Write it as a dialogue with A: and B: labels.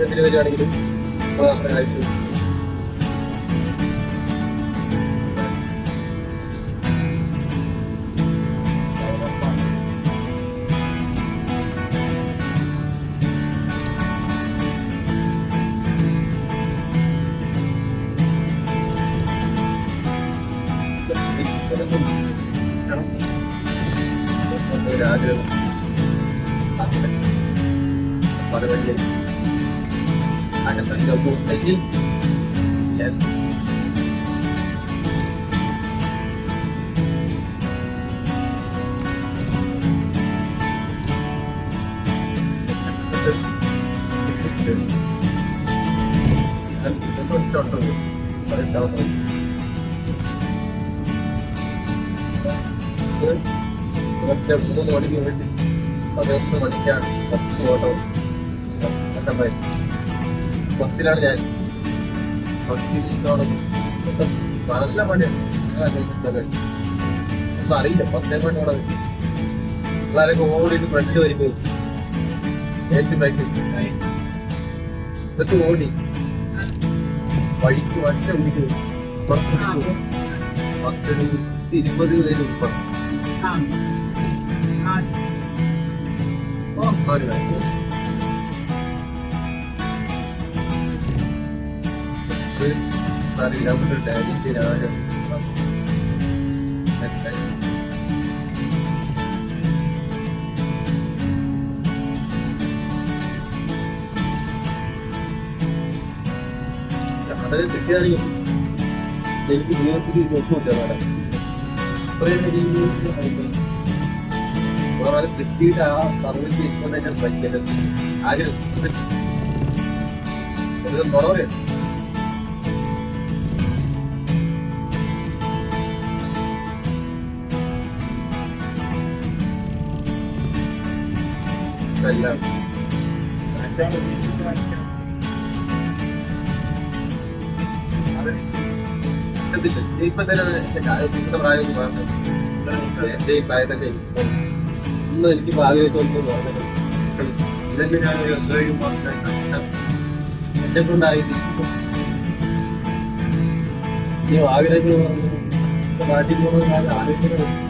A: എന്തിനു വരികയാണെങ്കിലും അയച്ചു. ആഗ്രഹം മറുപടി ഉണ്ടെങ്കിൽ മൂന്ന് മണിക്ക് വേണ്ടി 11 മണിക്കാണ് ഫസ്റ്റ് ഓട്ടം. ഫസ്റ്റിലാണ് ഞാൻ നല്ല മണിയാണ്. ഒന്നും അറിയില്ല. 10 മണിയോടെ പിള്ളേരൊക്കെ ഓടിയിട്ട് ഫ്രണ്ട് വരുമ്പോൾ ഏറ്റവും ബാക്കിൽ ഇതൊക്കെ ഓടി വഴിക്ക് വട്ട ഓടിക്കുന്നത് 10-20 പേര് അറിയില്ല. ഡാഡിന്റെ രാജം അതൊക്കെ കിട്ടിയാണെങ്കിൽ എനിക്ക് ജീവിതത്തിൽ ദോഷമില്ല. മാഡം വേറെ കിട്ടിയിട്ട് ആ സർവീസ് ഇഷ്ടം ഞാൻ പഠിക്കരുത്. ആരും കുറവേ ഇപ്പൊ തന്നെ പ്രായം പറഞ്ഞു എന്റെ ഈ പ്രായത്തൊക്കെ ഒന്നും എനിക്ക് ഭാഗ്യമായിട്ടൊന്നും തോന്നുന്നു. ഇതൊക്കെ ഞാൻ എന്നെ കൊണ്ടായിരിക്കും ഈ ആഗ്രഹങ്ങൾ നാട്ടിൽ പോകുന്നത് ഞാൻ ആലോചിക്കുന്നത്.